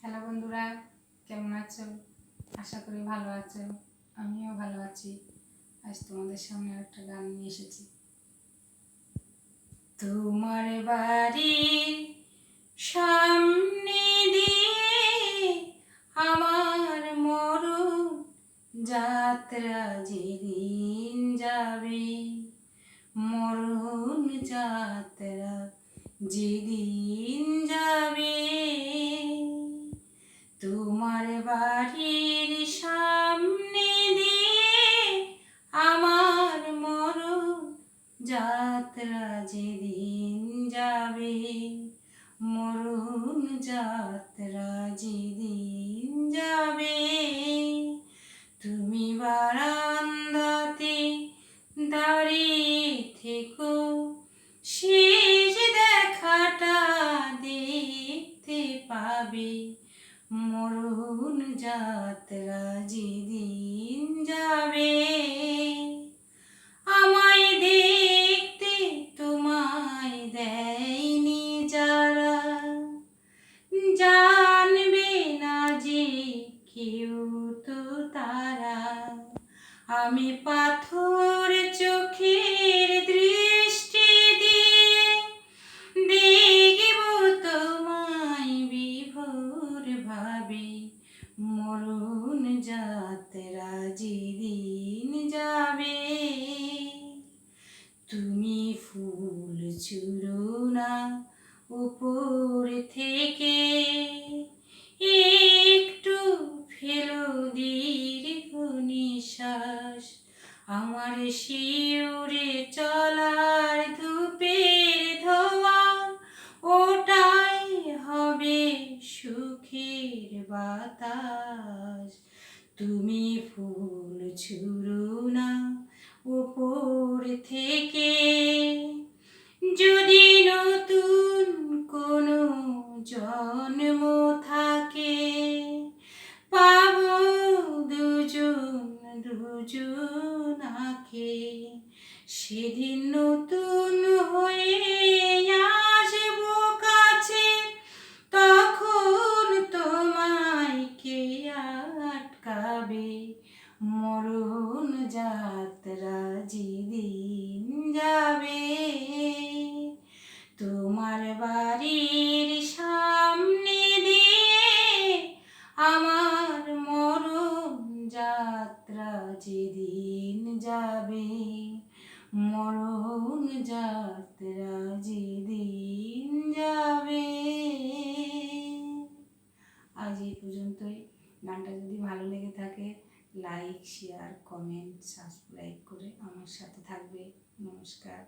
Hello বন্ধুরা, কেমন আছো? আশা করি ভালো আছো। আমিও ভালো আছি। আজ তোমাদের সামনে একটা গান নিয়ে এসেছি। তোমার বাড়ির সামনে দিয়ে আমার মরণ যাত্রা যেদিন যাবে, মরণ যাত্রা যেদিন যাবে, তোমার বাড়ির সামনে দিয়ে আমার মরণ যাত্রা যেদিন যাবে, মরণ যাত্রা যেদিন যাবে, তুমি বারান্দাতে দাঁড়িয়ে থেকো, শেষ দেখাটা দেখতে পাবে, মরণ যাত্রা যেদিন যাবে। আমায় দেখতে তোমায় দেয়নি যারা, জানবে না যে কেউ তো তারা, আমি পাথর চোখের দৃষ্টি দিয়ে দেখব তোমায় বিভোর ভাবে, মরণ যাত্রা যেদিন যাবে। তুমি ফুল ছুঁড়ো না উপর থেকে, একটু ফেলো দীর্ঘ নিঃশ্বাস, আমার শিউরে চলার ধূপের ধোঁয়া, ওটাই হবে সুখের বাতাস। তুমি ফুল ছুঁড়ো না উপর থেকে, যদি নতুন কোনো জন্ম থাকে, পাবো দুজনাকে, সেদিন নতুন হয়ে আসবো কাছে, তখন তোমায় কে আটকাবে, মরণ যাত্রা যেদিন যাবে। তোমার বাড়ির সামনে দিয়ে আমার মরণ যাত্রা যেদিন যাবে, মরণ যাত্রা যেদিন যাবে। আজ এই পর্যন্তই। গানটা যদি ভালো লেগে থাকে, লাইক, শেয়ার, কমেন্ট, সাবস্ক্রাইব করে আমার সাথে থাকবে। নমস্কার।